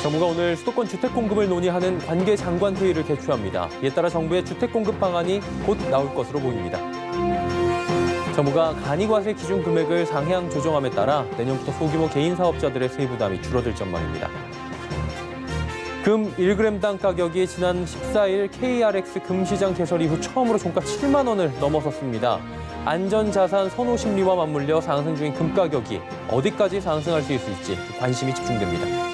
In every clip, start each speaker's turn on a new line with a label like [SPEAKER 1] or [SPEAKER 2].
[SPEAKER 1] 정부가 오늘 수도권 주택 공급을 논의하는 관계 장관 회의를 개최합니다. 이에 따라 정부의 주택 공급 방안이 곧 나올 것으로 보입니다. 정부가 간이과세 기준 금액을 상향 조정함에 따라 내년부터 소규모 개인 사업자들의 세부 부담이 줄어들 전망입니다. 금 1g당 가격이 지난 14일 KRX 금시장 개설 이후 처음으로 종가 7만 원을 넘어섰습니다. 안전자산 선호 심리와 맞물려 상승 중인 금 가격이 어디까지 상승할 수 있을지 관심이 집중됩니다.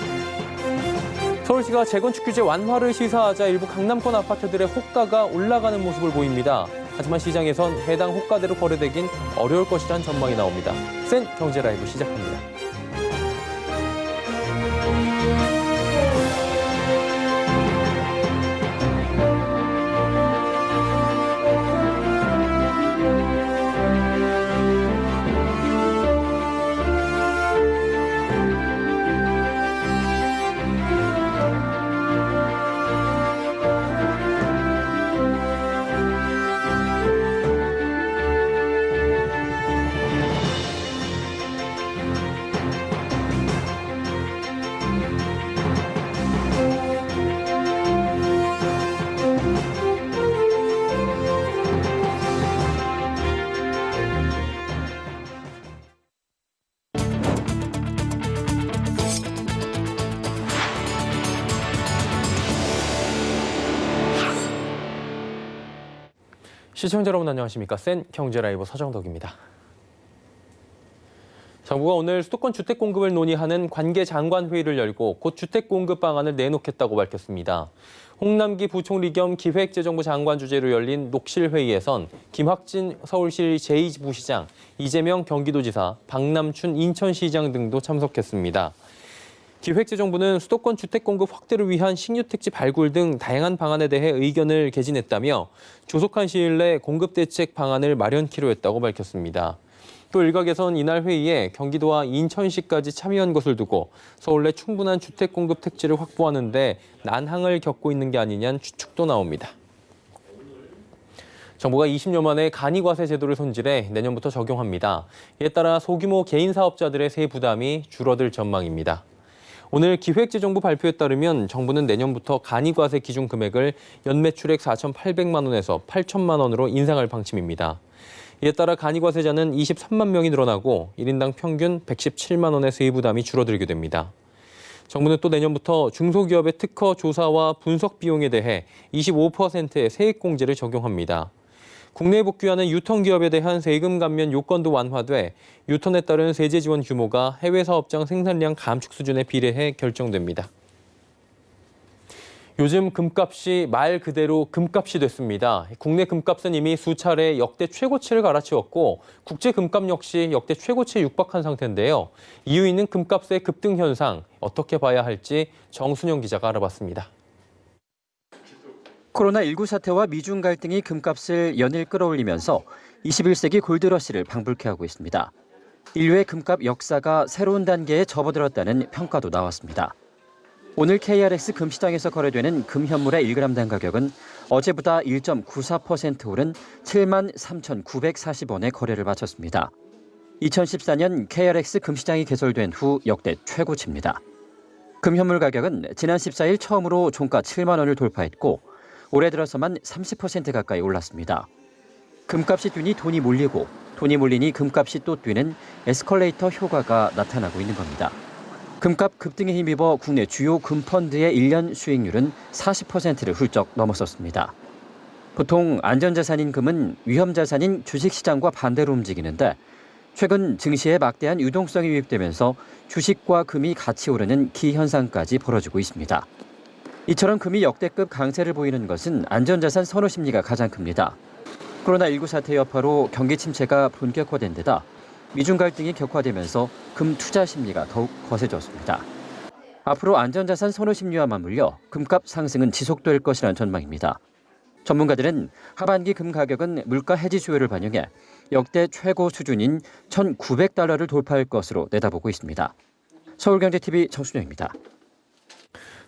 [SPEAKER 1] 서울시가 재건축 규제 완화를 시사하자 일부 강남권 아파트들의 호가가 올라가는 모습을 보입니다. 하지만 시장에선 해당 호가대로 거래되긴 어려울 것이라는 전망이 나옵니다. 센 경제 라이브 시작합니다. 시청자 여러분 안녕하십니까? 센 경제라이브 서정덕입니다. 정부가 오늘 수도권 주택 공급을 논의하는 관계 장관 회의를 열고 곧 주택 공급 방안을 내놓겠다고 밝혔습니다. 홍남기 부총리 겸 기획재정부 장관 주재로 열린 녹실 회의에선 김학진 서울시 제2부시장, 이재명 경기도지사, 박남춘 인천시장 등도 참석했습니다. 기획재정부는 수도권 주택 공급 확대를 위한 신규택지 발굴 등 다양한 방안에 대해 의견을 개진했다며 조속한 시일 내 공급 대책 방안을 마련키로 했다고 밝혔습니다. 또 일각에선 이날 회의에 경기도와 인천시까지 참여한 것을 두고 서울 내 충분한 주택 공급 택지를 확보하는 데 난항을 겪고 있는 게 아니냐는 추측도 나옵니다. 정부가 20년 만에 간이과세 제도를 손질해 내년부터 적용합니다. 이에 따라 소규모 개인 사업자들의 세부 부담이 줄어들 전망입니다. 오늘 기획재정부 발표에 따르면 정부는 내년부터 간이과세 기준 금액을 연매출액 4,800만 원에서 8천만 원으로 인상할 방침입니다. 이에 따라 간이과세자는 23만 명이 늘어나고 1인당 평균 117만 원의 세부 부담이 줄어들게 됩니다. 정부는 또 내년부터 중소기업의 특허 조사와 분석 비용에 대해 25%의 세액공제를 적용합니다. 국내에 복귀하는 유통기업에 대한 세금 감면 요건도 완화돼 유턴에 따른 세제 지원 규모가 해외 사업장 생산량 감축 수준에 비례해 결정됩니다. 요즘 금값이 말 그대로 금값이 됐습니다. 국내 금값은 이미 수차례 역대 최고치를 갈아치웠고 국제 금값 역시 역대 최고치에 육박한 상태인데요. 이유 있는 금값의 급등 현상 어떻게 봐야 할지 정순영 기자가 알아봤습니다.
[SPEAKER 2] 코로나19 사태와 미중 갈등이 금값을 연일 끌어올리면서 21세기 골드러시를 방불케 하고 있습니다. 인류의 금값 역사가 새로운 단계에 접어들었다는 평가도 나왔습니다. 오늘 KRX 금시장에서 거래되는 금 현물의 1g당 가격은 어제보다 1.94% 오른 73,940원에 거래를 마쳤습니다. 2014년 KRX 금시장이 개설된 후 역대 최고치입니다. 금 현물 가격은 지난 14일 처음으로 종가 7만 원을 돌파했고 올해 들어서만 30% 가까이 올랐습니다. 금값이 뛰니 돈이 몰리고 돈이 몰리니 금값이 또 뛰는 에스컬레이터 효과가 나타나고 있는 겁니다. 금값 급등에 힘입어 국내 주요 금펀드의 1년 수익률은 40%를 훌쩍 넘어섰습니다. 보통 안전자산인 금은 위험자산인 주식시장과 반대로 움직이는데 최근 증시에 막대한 유동성이 유입되면서 주식과 금이 같이 오르는 기현상까지 벌어지고 있습니다. 이처럼 금이 역대급 강세를 보이는 것은 안전자산 선호 심리가 가장 큽니다. 코로나19 사태 여파로 경기 침체가 본격화된 데다 미중 갈등이 격화되면서 금 투자 심리가 더욱 거세졌습니다. 앞으로 안전자산 선호 심리와 맞물려 금값 상승은 지속될 것이라는 전망입니다. 전문가들은 하반기 금 가격은 물가 해지 수요를 반영해 역대 최고 수준인 1,900달러를 돌파할 것으로 내다보고 있습니다. 서울경제TV 정순영입니다.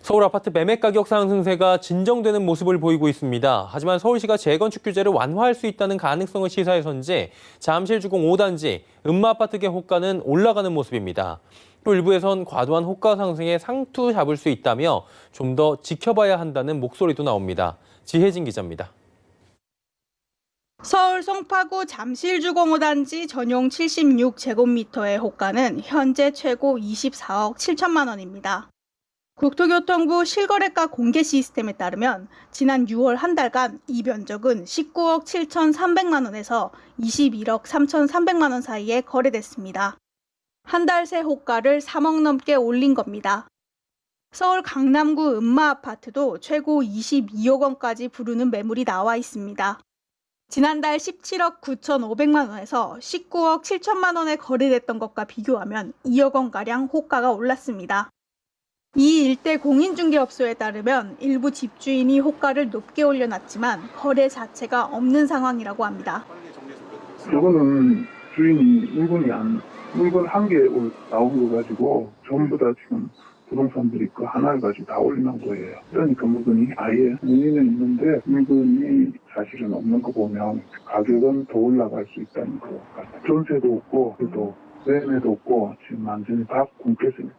[SPEAKER 1] 서울 아파트 매매 가격 상승세가 진정되는 모습을 보이고 있습니다. 하지만 서울시가 재건축 규제를 완화할 수 있다는 가능성을 시사해서인지 잠실주공 5단지, 음마아파트계 호가는 올라가는 모습입니다. 또 일부에선 과도한 호가 상승에 상투 잡을 수 있다며 좀 더 지켜봐야 한다는 목소리도 나옵니다. 지혜진 기자입니다.
[SPEAKER 3] 서울 송파구 잠실주공호단지 전용 76제곱미터의 호가는 현재 최고 24억 7천만 원입니다. 국토교통부 실거래가 공개 시스템에 따르면 지난 6월 한 달간 이 면적은 19억 7,300만 원에서 21억 3,300만 원 사이에 거래됐습니다. 한 달 새 호가를 3억 넘게 올린 겁니다. 서울 강남구 음마아파트도 최고 22억 원까지 부르는 매물이 나와 있습니다. 지난달 17억 9,500만 원에서 19억 7천만 원에 거래됐던 것과 비교하면 2억 원가량 호가가 올랐습니다. 이 일대 공인중개업소에 따르면 일부 집주인이 호가를 높게 올려놨지만 거래 자체가 없는 상황이라고 합니다.
[SPEAKER 4] 저거는 주인이 물건 한 개 나온 거 가지고 전부 다 지금 부동산들이 그 하나를 가지고 다 올리는 거예요. 그러니까 물건이 아예 문의는 있는데 물건이 사실은 없는 거 보면 가격은 더 올라갈 수 있다는 거 같아요. 전세도 없고 또 매매도 없고 지금 완전히 다 공개습니다.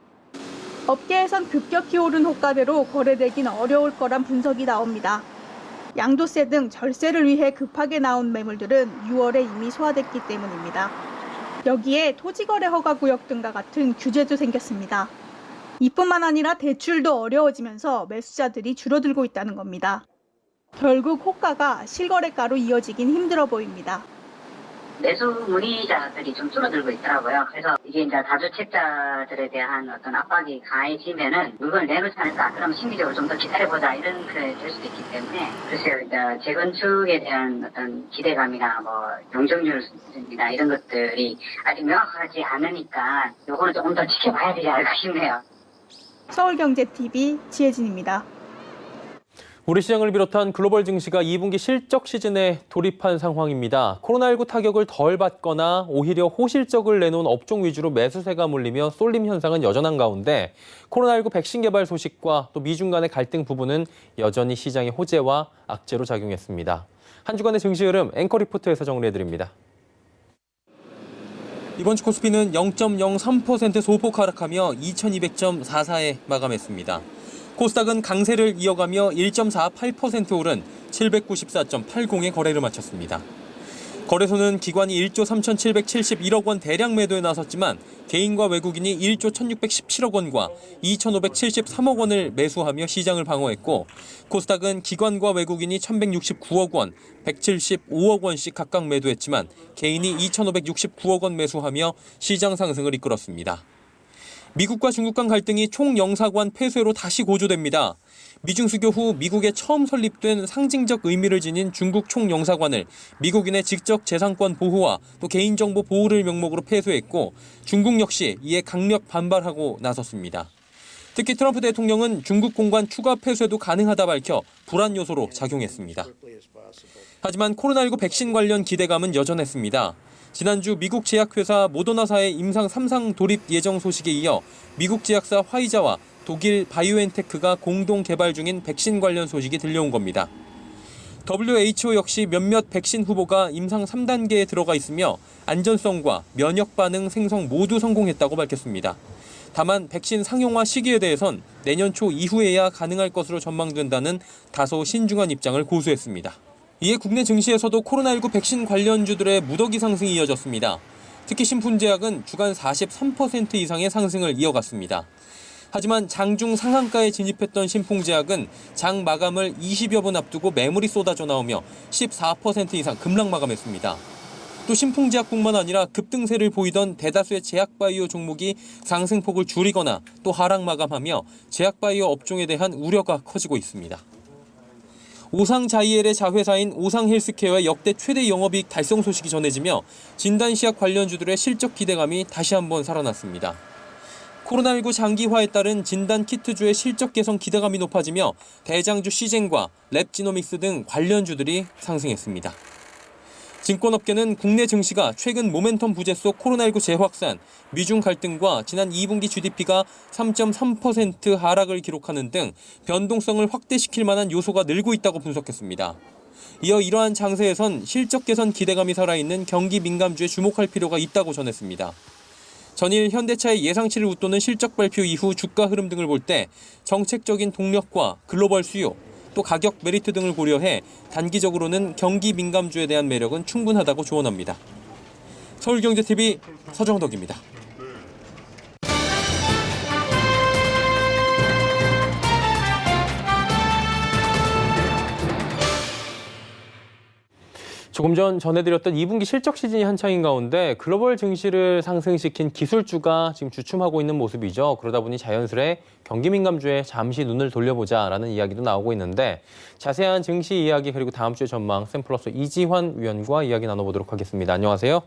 [SPEAKER 3] 업계에선 급격히 오른 호가대로 거래되긴 어려울 거란 분석이 나옵니다. 양도세 등 절세를 위해 급하게 나온 매물들은 6월에 이미 소화됐기 때문입니다. 여기에 토지거래 허가구역 등과 같은 규제도 생겼습니다. 이뿐만 아니라 대출도 어려워지면서 매수자들이 줄어들고 있다는 겁니다. 결국 호가가 실거래가로 이어지긴 힘들어 보입니다.
[SPEAKER 5] 매수 문의자들이 좀 줄어들고 있더라고요. 그래서 이게 이제 다주택자들에 대한 어떤 압박이 가해지면은 물건을 내놓지 않을까? 그럼 심리적으로 좀 더 기다려보자 이런 그래 될 수도 있기 때문에 글쎄요, 이제 재건축에 대한 어떤 기대감이나 뭐 용적률이나 이런 것들이 아직 명확하지 않으니까 요거는 조금 더 지켜봐야 되지 않을까 싶네요.
[SPEAKER 3] 서울경제TV 지혜진입니다.
[SPEAKER 1] 우리 시장을 비롯한 글로벌 증시가 2분기 실적 시즌에 돌입한 상황입니다. 코로나19 타격을 덜 받거나 오히려 호실적을 내놓은 업종 위주로 매수세가 몰리며 쏠림 현상은 여전한 가운데 코로나19 백신 개발 소식과 또 미중 간의 갈등 부분은 여전히 시장의 호재와 악재로 작용했습니다. 한 주간의 증시 흐름 앵커 리포트에서 정리해드립니다. 이번 주 코스피는 0.03% 소폭 하락하며 2200.44에 마감했습니다. 코스닥은 강세를 이어가며 1.48% 오른 794.80의 거래를 마쳤습니다. 거래소는 기관이 1조 3,771억 원 대량 매도에 나섰지만 개인과 외국인이 1조 1,617억 원과 2,573억 원을 매수하며 시장을 방어했고 코스닥은 기관과 외국인이 1,169억 원, 175억 원씩 각각 매도했지만 개인이 2,569억 원 매수하며 시장 상승을 이끌었습니다. 미국과 중국 간 갈등이 총영사관 폐쇄로 다시 고조됩니다. 미중 수교 후 미국에 처음 설립된 상징적 의미를 지닌 중국 총영사관을 미국인의 직접 재산권 보호와 또 개인정보 보호를 명목으로 폐쇄했고 중국 역시 이에 강력 반발하고 나섰습니다. 특히 트럼프 대통령은 중국 공관 추가 폐쇄도 가능하다 밝혀 불안 요소로 작용했습니다. 하지만 코로나19 백신 관련 기대감은 여전했습니다. 지난주 미국 제약회사 모더나사의 임상 3상 돌입 예정 소식에 이어 미국 제약사 화이자와 독일 바이오엔테크가 공동 개발 중인 백신 관련 소식이 들려온 겁니다. WHO 역시 몇몇 백신 후보가 임상 3단계에 들어가 있으며 안전성과 면역 반응 생성 모두 성공했다고 밝혔습니다. 다만 백신 상용화 시기에 대해선 내년 초 이후에야 가능할 것으로 전망된다는 다소 신중한 입장을 고수했습니다. 이에 국내 증시에서도 코로나19 백신 관련주들의 무더기 상승이 이어졌습니다. 특히 신풍제약은 주간 43% 이상의 상승을 이어갔습니다. 하지만 장중 상한가에 진입했던 신풍제약은 장 마감을 20여 분 앞두고 매물이 쏟아져 나오며 14% 이상 급락 마감했습니다. 또 신풍제약뿐만 아니라 급등세를 보이던 대다수의 제약바이오 종목이 상승폭을 줄이거나 또 하락 마감하며 제약바이오 업종에 대한 우려가 커지고 있습니다. 오상자이엘의 자회사인 오상헬스케어의 역대 최대 영업이익 달성 소식이 전해지며 진단시약 관련주들의 실적 기대감이 다시 한번 살아났습니다. 코로나19 장기화에 따른 진단키트주의 실적 개선 기대감이 높아지며 대장주 시젠과 랩지노믹스 등 관련주들이 상승했습니다. 증권업계는 국내 증시가 최근 모멘텀 부재 속 코로나19 재확산, 미중 갈등과 지난 2분기 GDP가 3.3% 하락을 기록하는 등 변동성을 확대시킬 만한 요소가 늘고 있다고 분석했습니다. 이어 이러한 장세에선 실적 개선 기대감이 살아있는 경기 민감주에 주목할 필요가 있다고 전했습니다. 전일 현대차의 예상치를 웃도는 실적 발표 이후 주가 흐름 등을 볼 때 정책적인 동력과 글로벌 수요, 또 가격 메리트 등을 고려해 단기적으로는 경기 민감주에 대한 매력은 충분하다고 조언합니다. 서울경제TV 서정덕입니다. 조금 전 전해드렸던 2분기 실적 시즌이 한창인 가운데 글로벌 증시를 상승시킨 기술주가 지금 주춤하고 있는 모습이죠. 그러다 보니 자연스레 경기 민감주에 잠시 눈을 돌려보자라는 이야기도 나오고 있는데 자세한 증시 이야기 그리고 다음 주의 전망 샘플러스 이지환 위원과 이야기 나눠보도록 하겠습니다. 안녕하세요.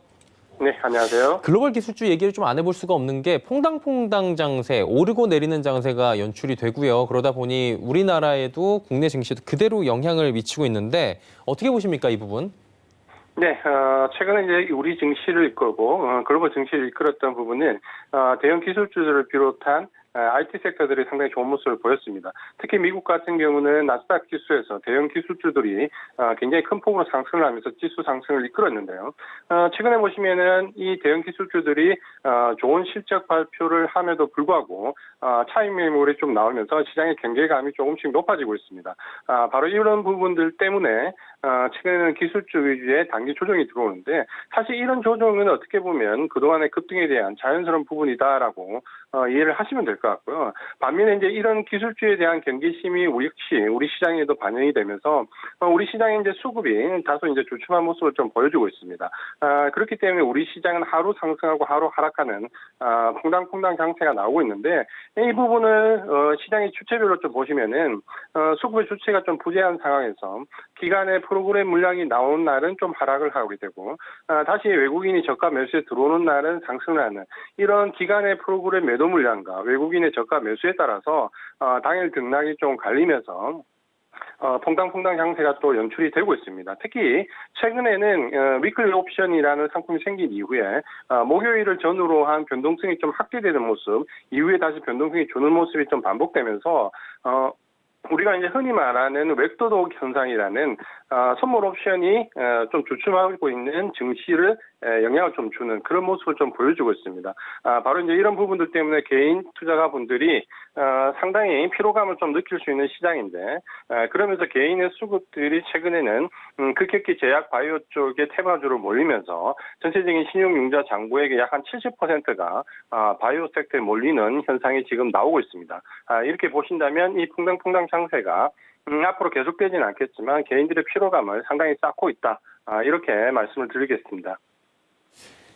[SPEAKER 6] 네, 안녕하세요.
[SPEAKER 1] 글로벌 기술주 얘기를 좀 안 해볼 수가 없는 게 퐁당퐁당 장세, 오르고 내리는 장세가 연출이 되고요. 그러다 보니 우리나라에도 국내 증시도 그대로 영향을 미치고 있는데 어떻게 보십니까, 이 부분?
[SPEAKER 6] 네, 최근에 이제 우리 증시를 이끌고 글로벌 증시를 이끌었던 부분은 대형 기술주들을 비롯한 IT 섹터들이 상당히 좋은 모습을 보였습니다. 특히 미국 같은 경우는 나스닥 지수에서 대형 기술주들이 굉장히 큰 폭으로 상승을 하면서 지수 상승을 이끌었는데요. 최근에 보시면은 이 대형 기술주들이 좋은 실적 발표를 함에도 불구하고 차익 매물이 좀 나오면서 시장의 경계감이 조금씩 높아지고 있습니다. 바로 이런 부분들 때문에 최근에는 기술주 위주의 단기 조정이 들어오는데 사실 이런 조정은 어떻게 보면 그동안의 급등에 대한 자연스러운 부분이다라고 이해를 하시면 될 것 같고요. 반면에 이제 이런 기술주에 대한 경계심이 역시 우리 시장에도 반영이 되면서 우리 시장의 이제 수급이 다소 이제 주춤한 모습을 좀 보여주고 있습니다. 그렇기 때문에 우리 시장은 하루 상승하고 하루 하락하는 퐁당퐁당 장세가 나오고 있는데 이 부분을 시장의 주체별로 좀 보시면은 수급의 주체가 좀 부재한 상황에서 기간의 프로그램 물량이 나오는 날은 좀 하락을 하게 되고 다시 외국인이 저가 매수에 들어오는 날은 상승을 하는 이런 기간의 프로그램 매도 물량과 외국인의 저가 매수에 따라서 당일 등락이 좀 갈리면서 퐁당퐁당 장세가 또 연출이 되고 있습니다. 특히 최근에는 위클리 옵션이라는 상품이 생긴 이후에 목요일을 전후로 한 변동성이 좀 확대되는 모습, 이후에 다시 변동성이 주는 모습이 좀 반복되면서 우리가 이제 흔히 말하는 웹도독 현상이라는 선물 옵션이 좀 주춤하고 있는 증시를 영향을 좀 주는 그런 모습을 좀 보여주고 있습니다. 바로 이제 이런 부분들 때문에 개인 투자가분들이 상당히 피로감을 좀 느낄 수 있는 시장인데 그러면서 개인의 수급들이 최근에는 급격히 제약 바이오 쪽에 테마주로 몰리면서 전체적인 신용융자 잔고액의 약 한 70%가 바이오 섹터에 몰리는 현상이 지금 나오고 있습니다. 이렇게 보신다면 이 퐁당퐁당 장세가 앞으로 계속되지는 않겠지만 개인들의 피로감을 상당히 쌓고 있다. 이렇게 말씀을 드리겠습니다.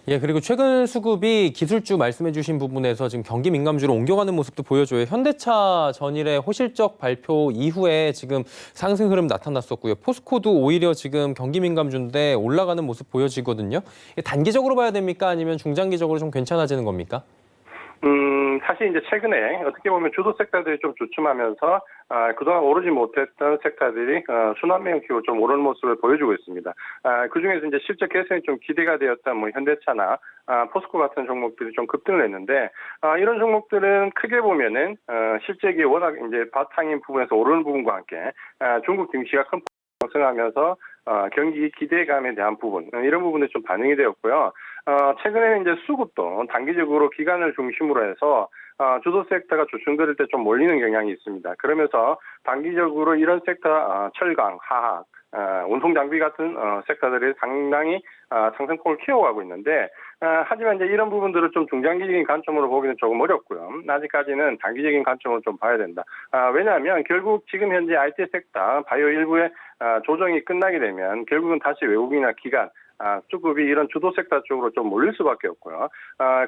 [SPEAKER 1] 예, 그리고 최근 수급이 기술주 말씀해 주신 부분에서 지금 경기 민감주로 옮겨가는 모습도 보여줘요. 현대차 전일의 호실적 발표 이후에 지금 상승 흐름 나타났었고요. 포스코도 오히려 지금 경기 민감주인데 올라가는 모습 보여지거든요. 단기적으로 봐야 됩니까? 아니면 중장기적으로 좀 괜찮아지는 겁니까?
[SPEAKER 6] 사실 이제 최근에 어떻게 보면 주도 섹터들이 좀 주춤하면서 그동안 오르지 못했던 섹터들이 순환매형 기로 좀 오르는 모습을 보여주고 있습니다. 그중에서 이제 실적 개선이 좀 기대가 되었던 뭐 현대차나 포스코 같은 종목들이 좀 급등을 했는데 이런 종목들은 크게 보면은 실적이 워낙 이제 바탕인 부분에서 오르는 부분과 함께 중국 증시가 큰 상승하면서 경기 기대감에 대한 부분 이런 부분이 좀 반영이 되었고요. 최근에는 이제 수급도 단기적으로 기간을 중심으로 해서 주도 섹터가 주춤될 때 좀 몰리는 경향이 있습니다. 그러면서 단기적으로 이런 섹터 철강, 화학, 운송 장비 같은 섹터들이 상당히 상승폭을 키워가고 있는데 하지만 이제 이런 부분들을 좀 중장기적인 관점으로 보기는 조금 어렵고요. 아직까지는 단기적인 관점으로 좀 봐야 된다. 왜냐하면 결국 지금 현재 IT 섹터, 바이오 일부의 조정이 끝나게 되면 결국은 다시 외국인이나 기관 수급이 이런 주도 섹터 쪽으로 좀 몰릴 수밖에 없고요.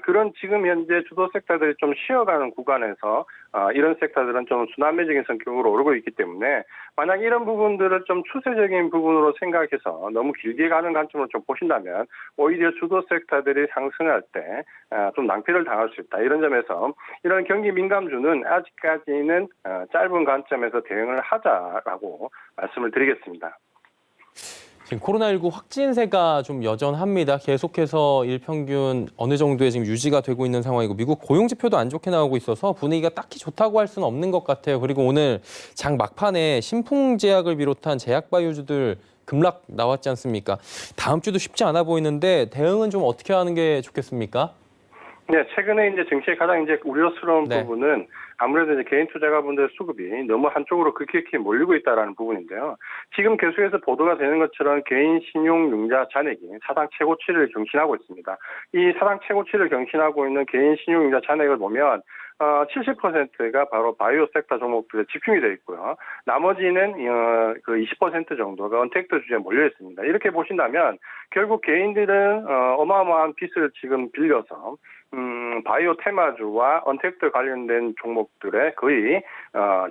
[SPEAKER 6] 그런 지금 현재 주도 섹터들이 좀 쉬어가는 구간에서 이런 섹터들은 좀 순환매적인 성격으로 오르고 있기 때문에 만약 이런 부분들을 좀 추세적인 부분으로 생각해서 너무 길게 가는 관점으로 좀 보신다면 오히려 주도 섹터들이 상승할 때 좀 낭패를 당할 수 있다. 이런 점에서 이런 경기 민감주는 아직까지는 짧은 관점에서 대응을 하자라고 말씀을 드리겠습니다.
[SPEAKER 1] 지금 코로나19 확진세가 좀 여전합니다. 계속해서 일평균 어느 정도의 지금 유지가 되고 있는 상황이고 미국 고용지표도 안 좋게 나오고 있어서 분위기가 딱히 좋다고 할 수는 없는 것 같아요. 그리고 오늘 장 막판에 신풍제약을 비롯한 제약바이오주들 급락 나왔지 않습니까? 다음 주도 쉽지 않아 보이는데 대응은 좀 어떻게 하는 게 좋겠습니까?
[SPEAKER 6] 네, 최근에 이제 증시의 가장 이제 우려스러운
[SPEAKER 1] 네.
[SPEAKER 6] 부분은 아무래도 이제 개인 투자가분들의 수급이 너무 한쪽으로 급격히 몰리고 있다라는 부분인데요. 지금 계속해서 보도가 되는 것처럼 개인 신용융자 잔액이 사상 최고치를 경신하고 있습니다. 이 사상 최고치를 경신하고 있는 개인 신용융자 잔액을 보면 70%가 바로 바이오 섹터 종목들에 집중이 되어 있고요. 나머지는 그 20% 정도가 언택트 주제에 몰려 있습니다. 이렇게 보신다면 결국 개인들은 어마어마한 빚을 지금 빌려서 바이오 테마주와 언택트 관련된 종목들에 거의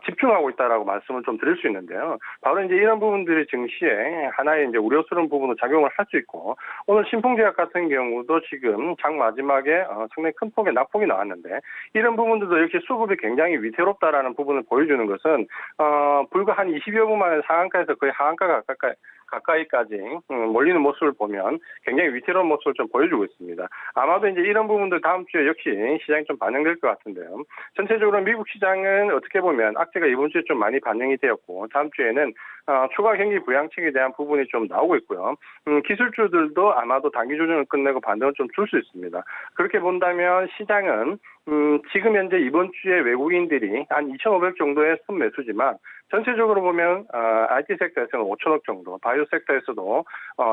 [SPEAKER 6] 집중하고 있다라고 말씀을 좀 드릴 수 있는데요. 바로 이제 이런 부분들이 증시에 하나의 이제 우려스러운 부분으로 작용을 할 수 있고, 오늘 신풍제약 같은 경우도 지금 장 마지막에 상당히 큰 폭의 낙폭이 나왔는데, 이런 부분들도 이렇게 수급이 굉장히 위태롭다라는 부분을 보여주는 것은 불과 한 20여 분 만에 상한가에서 거의 하한가 가까이까지 몰리는 모습을 보면 굉장히 위태로운 모습을 좀 보여주고 있습니다. 아마도 이제 이런 부분들 다음 주에 역시 시장이 좀 반영될 것 같은데요. 전체적으로 미국 시장은 어떻게 보면 악재가 이번 주에 좀 많이 반영이 되었고, 다음 주에는 추가 경기 부양책에 대한 부분이 좀 나오고 있고요. 기술주들도 아마도 단기 조정을 끝내고 반등을 좀 줄 수 있습니다. 그렇게 본다면 시장은 지금 현재 이번 주에 외국인들이 한 2,500 정도의 순매수지만, 전체적으로 보면 IT 섹터에서는 5천억 정도, 바이오 섹터에서도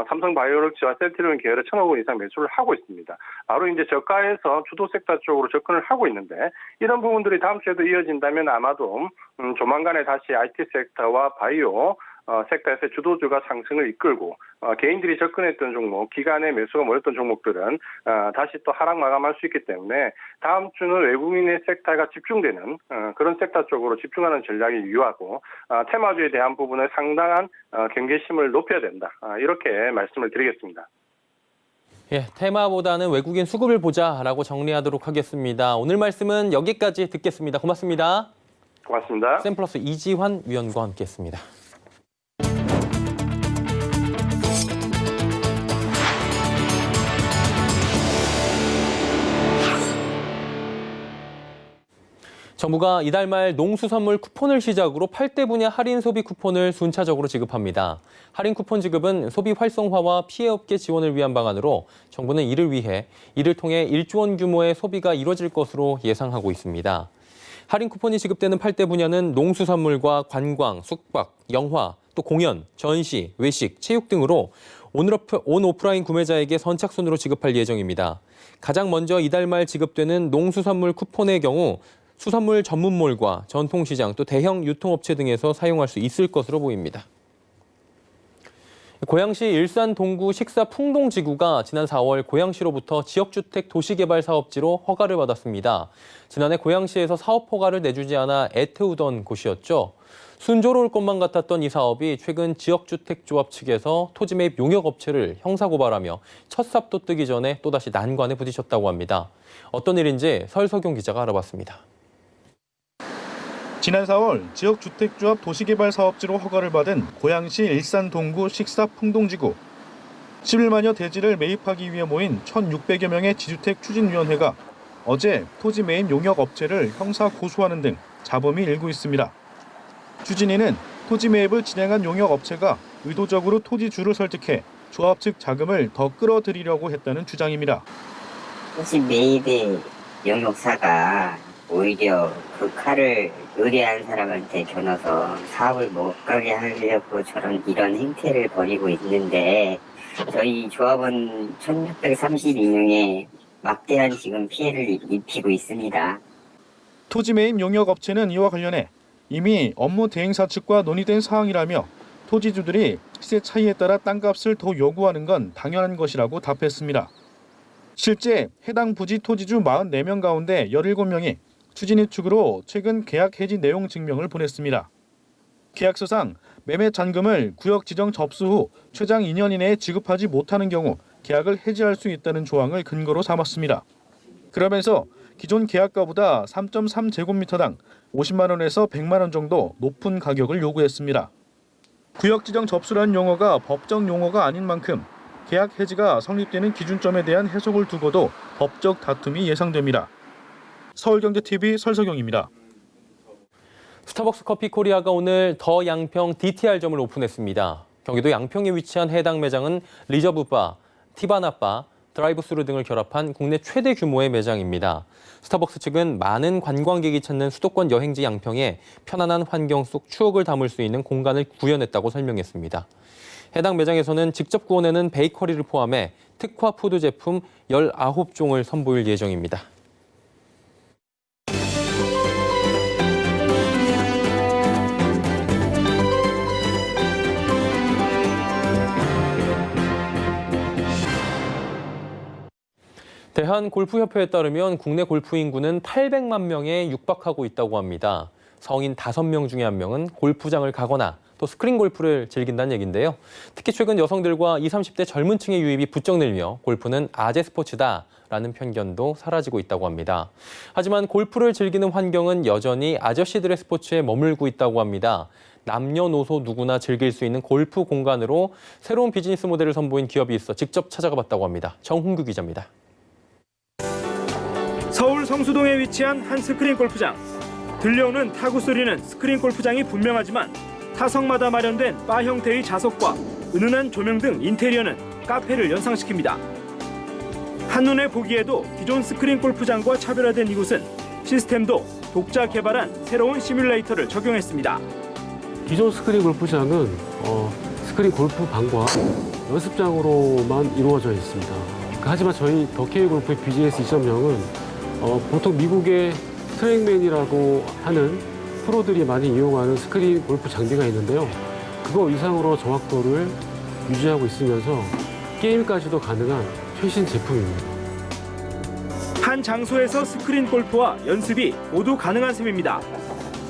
[SPEAKER 6] 삼성 바이오로직스와 센티론 계열의 1,000억 원 이상 매수를 하고 있습니다. 바로 이제 저가에서 주도 섹터 쪽으로 접근을 하고 있는데, 이런 부분들이 다음 주에도 이어진다면 아마도 조만간에 다시 IT 섹터와 바이오 섹터에서 주도주가 상승을 이끌고 개인들이 접근했던 종목, 기간에 매수가 몰렸던 종목들은 다시 또 하락 마감할 수 있기 때문에 다음 주는 외국인의 섹터가 집중되는 그런 섹터 쪽으로 집중하는 전략이 유효하고, 테마주에 대한 부분에 상당한 경계심을 높여야 된다. 이렇게 말씀을 드리겠습니다.
[SPEAKER 1] 예, 테마보다는 외국인 수급을 보자라고 정리하도록 하겠습니다. 오늘 말씀은 여기까지 듣겠습니다. 고맙습니다.
[SPEAKER 6] 고맙습니다.
[SPEAKER 1] 샘플러스 이지환 위원과 함께했습니다. 정부가 이달 말 농수산물 쿠폰을 시작으로 8대 분야 할인 소비 쿠폰을 순차적으로 지급합니다. 할인 쿠폰 지급은 소비 활성화와 피해업계 지원을 위한 방안으로 정부는 이를 통해 1조 원 규모의 소비가 이뤄질 것으로 예상하고 있습니다. 할인 쿠폰이 지급되는 8대 분야는 농수산물과 관광, 숙박, 영화, 또 공연, 전시, 외식, 체육 등으로 온 오프라인 구매자에게 선착순으로 지급할 예정입니다. 가장 먼저 이달 말 지급되는 농수산물 쿠폰의 경우 수산물 전문몰과 전통시장 또 대형 유통업체 등에서 사용할 수 있을 것으로 보입니다. 고양시 일산 동구 식사 풍동지구가 지난 4월 고양시로부터 지역주택 도시개발 사업지로 허가를 받았습니다. 지난해 고양시에서 사업 허가를 내주지 않아 애태우던 곳이었죠. 순조로울 것만 같았던 이 사업이 최근 지역주택조합 측에서 토지 매입 용역업체를 형사고발하며 첫 삽도 뜨기 전에 또다시 난관에 부딪혔다고 합니다. 어떤 일인지 설석용 기자가 알아봤습니다.
[SPEAKER 7] 지난 4월 지역주택조합 도시개발 사업지로 허가를 받은 고양시 일산 동구 식사 풍동지구. 11만여 대지를 매입하기 위해 모인 1,600여 명의 지주택 추진위원회가 어제 토지 매입 용역 업체를 형사 고소하는 등 잡음이 일고 있습니다. 추진위는 토지 매입을 진행한 용역 업체가 의도적으로 토지주를 설득해 조합 측 자금을 더 끌어들이려고 했다는 주장입니다.
[SPEAKER 8] 토지 매입의 용역사가 오히려 그 칼을 의뢰한 사람한테 겨눠서 사업을 못 가게 하려고 이런 행태를 벌이고 있는데, 저희 조합은 1,632명의 막대한 지금 피해를 입히고 있습니다.
[SPEAKER 7] 토지 매입 용역 업체는 이와 관련해 이미 업무 대행사 측과 논의된 사항이라며 토지주들이 시세 차이에 따라 땅값을 더 요구하는 건 당연한 것이라고 답했습니다. 실제 해당 부지 토지주 44명 가운데 17명이 추진위 측으로 최근 계약 해지 내용 증명을 보냈습니다. 계약서상 매매 잔금을 구역 지정 접수 후 최장 2년 이내에 지급하지 못하는 경우 계약을 해지할 수 있다는 조항을 근거로 삼았습니다. 그러면서 기존 계약가보다 3.3제곱미터당 50만 원에서 100만 원 정도 높은 가격을 요구했습니다. 구역 지정 접수라는 용어가 법적 용어가 아닌 만큼 계약 해지가 성립되는 기준점에 대한 해석을 두고도 법적 다툼이 예상됩니다. 서울경제TV 설석용입니다.
[SPEAKER 1] 스타벅스 커피 코리아가 오늘 더 양평 DTR점을 오픈했습니다. 경기도 양평에 위치한 해당 매장은 리저브바, 티바나바, 드라이브스루 등을 결합한 국내 최대 규모의 매장입니다. 스타벅스 측은 많은 관광객이 찾는 수도권 여행지 양평에 편안한 환경 속 추억을 담을 수 있는 공간을 구현했다고 설명했습니다. 해당 매장에서는 직접 구워내는 베이커리를 포함해 특화 푸드 제품 19종을 선보일 예정입니다. 대한골프협회에 따르면 국내 골프 인구는 800만 명에 육박하고 있다고 합니다. 성인 5명 중에 1명은 골프장을 가거나 또 스크린 골프를 즐긴다는 얘기인데요. 특히 최근 여성들과 20, 30대 젊은 층의 유입이 부쩍 늘며 골프는 아재 스포츠다라는 편견도 사라지고 있다고 합니다. 하지만 골프를 즐기는 환경은 여전히 아저씨들의 스포츠에 머물고 있다고 합니다. 남녀노소 누구나 즐길 수 있는 골프 공간으로 새로운 비즈니스 모델을 선보인 기업이 있어 직접 찾아가 봤다고 합니다. 정훈규 기자입니다.
[SPEAKER 9] 서울 성수동에 위치한 한 스크린 골프장. 들려오는 타구 소리는 스크린 골프장이 분명하지만 타석마다 마련된 바 형태의 좌석과 은은한 조명 등 인테리어는 카페를 연상시킵니다. 한눈에 보기에도 기존 스크린 골프장과 차별화된 이곳은 시스템도 독자 개발한 새로운 시뮬레이터를 적용했습니다.
[SPEAKER 10] 기존 스크린 골프장은 스크린 골프방과 연습장으로만 이루어져 있습니다. 하지만 저희 더케이 골프의 BGS 2.0은 보통 미국의 트랙맨이라고 하는 프로들이 많이 이용하는 스크린 골프 장비가 있는데요. 그거 이상으로 정확도를 유지하고 있으면서 게임까지도 가능한 최신 제품입니다.
[SPEAKER 9] 한 장소에서 스크린 골프와 연습이 모두 가능한 셈입니다.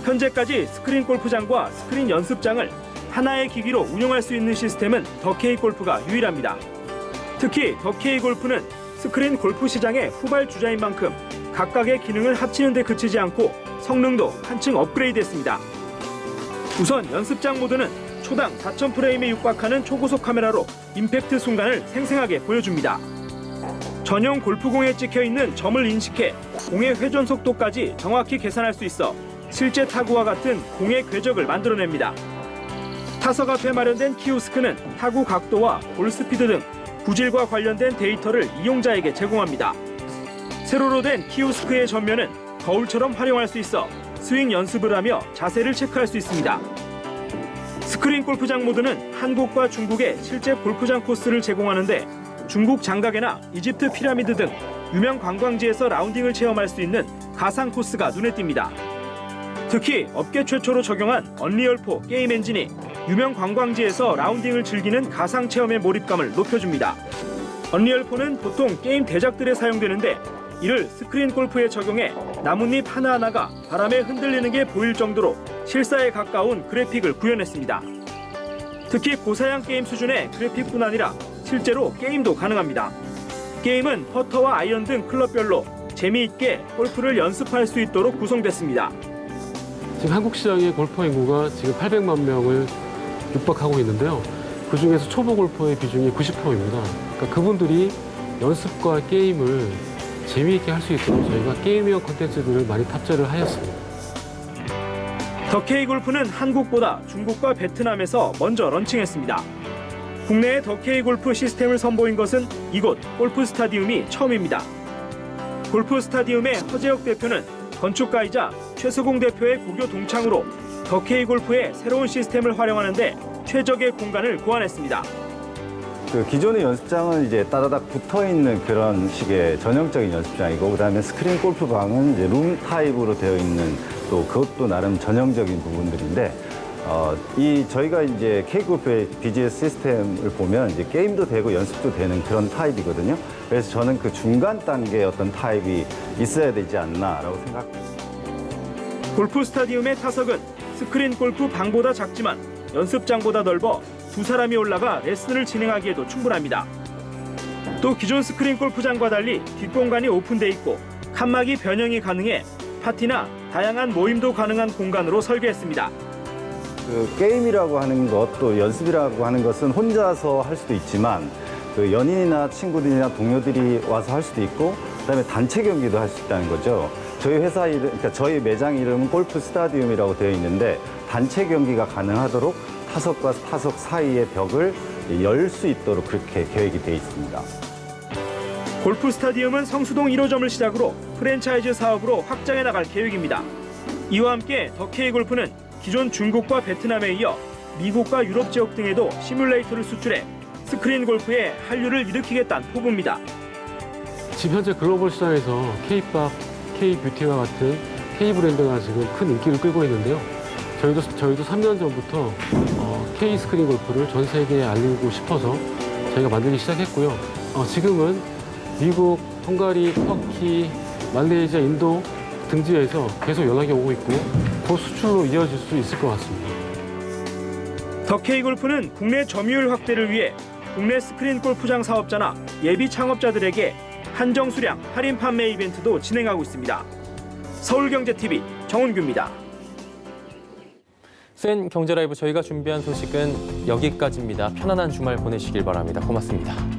[SPEAKER 9] 현재까지 스크린 골프장과 스크린 연습장을 하나의 기기로 운영할 수 있는 시스템은 더케이 골프가 유일합니다. 특히 더케이 골프는 스크린 골프 시장의 후발주자인 만큼 각각의 기능을 합치는 데 그치지 않고 성능도 한층 업그레이드했습니다. 우선 연습장 모드는 초당 4,000프레임에 육박하는 초고속 카메라로 임팩트 순간을 생생하게 보여줍니다. 전용 골프공에 찍혀있는 점을 인식해 공의 회전 속도까지 정확히 계산할 수 있어 실제 타구와 같은 공의 궤적을 만들어냅니다. 타석 앞에 마련된 키오스크는 타구 각도와 볼 스피드 등 구질과 관련된 데이터를 이용자에게 제공합니다. 세로로 된 키오스크의 전면은 거울처럼 활용할 수 있어 스윙 연습을 하며 자세를 체크할 수 있습니다. 스크린 골프장 모드는 한국과 중국의 실제 골프장 코스를 제공하는데 중국 장각이나 이집트 피라미드 등 유명 관광지에서 라운딩을 체험할 수 있는 가상 코스가 눈에 띕니다. 특히 업계 최초로 적용한 언리얼4 게임 엔진이 유명 관광지에서 라운딩을 즐기는 가상 체험의 몰입감을 높여줍니다. 언리얼4는 보통 게임 대작들에 사용되는데 이를 스크린 골프에 적용해 나뭇잎 하나하나가 바람에 흔들리는 게 보일 정도로 실사에 가까운 그래픽을 구현했습니다. 특히 고사양 게임 수준의 그래픽뿐 아니라 실제로 게임도 가능합니다. 게임은 퍼터와 아이언 등 클럽별로 재미있게 골프를 연습할 수 있도록 구성됐습니다.
[SPEAKER 10] 지금 한국 시장의 골퍼 인구가 지금 800만 명을 육박하고 있는데요. 그중에서 초보 골퍼의 비중이 90%입니다. 그러니까 그분들이 연습과 게임을 재미있게 할 수 있도록 저희가 게임형 콘텐츠들을 많이 탑재를 하였습니다.
[SPEAKER 9] 더케이 골프는 한국보다 중국과 베트남에서 먼저 런칭했습니다. 국내에 더케이 골프 시스템을 선보인 것은 이곳 골프 스타디움이 처음입니다. 골프 스타디움의 허재혁 대표는 건축가이자 최수공 대표의 고교 동창으로 더케이 골프의 새로운 시스템을 활용하는데 최적의 공간을 고안했습니다.
[SPEAKER 11] 기존의 연습장은 이제 따다닥 붙어 있는 그런 식의 전형적인 연습장이고, 그다음에 스크린 골프방은 이제 룸 타입으로 되어 있는 또 그것도 나름 전형적인 부분들인데, 저희가 이제 K골프의 BGS 시스템을 보면 이제 게임도 되고 연습도 되는 그런 타입이거든요. 그래서 저는 그 중간 단계의 어떤 타입이 있어야 되지 않나라고 생각합니다.
[SPEAKER 9] 골프 스타디움의 타석은 스크린 골프 방보다 작지만 연습장보다 넓어 두 사람이 올라가 레슨을 진행하기에도 충분합니다. 또 기존 스크린 골프장과 달리 뒷공간이 오픈돼 있고 칸막이 변형이 가능해 파티나 다양한 모임도 가능한 공간으로 설계했습니다.
[SPEAKER 11] 게임이라고 하는 것, 또 연습이라고 하는 것은 혼자서 할 수도 있지만 연인이나 친구들이나 동료들이 와서 할 수도 있고, 그다음에 단체 경기도 할 수 있다는 거죠. 저희 회사 이름, 그러니까 저희 매장 이름은 골프 스타디움이라고 되어 있는데 단체 경기가 가능하도록 타석과 타석 사이의 벽을 열 수 있도록 그렇게 계획이 되어 있습니다.
[SPEAKER 9] 골프 스타디움은 성수동 1호점을 시작으로 프랜차이즈 사업으로 확장해 나갈 계획입니다. 이와 함께 더 K골프는 기존 중국과 베트남에 이어 미국과 유럽 지역 등에도 시뮬레이터를 수출해 스크린 골프의 한류를 일으키겠다는 포부입니다.
[SPEAKER 10] 지금 현재 글로벌 시장에서 K팝, K뷰티와 같은 K브랜드가 지금 큰 인기를 끌고 있는데요. 저희도 3년 전부터 K스크린 골프를 전 세계에 알리고 싶어서 저희가 만들기 시작했고요. 지금은 미국, 헝가리, 터키, 말레이시아, 인도 등지에서 계속 연락이 오고 있고 곧 수출로 이어질 수 있을 것 같습니다.
[SPEAKER 9] 더 K골프는 국내 점유율 확대를 위해 국내 스크린 골프장 사업자나 예비 창업자들에게 한정 수량 할인 판매 이벤트도 진행하고 있습니다. 서울경제TV 정은규입니다.
[SPEAKER 1] 센 경제라이브 저희가 준비한 소식은 여기까지입니다. 편안한 주말 보내시길 바랍니다. 고맙습니다.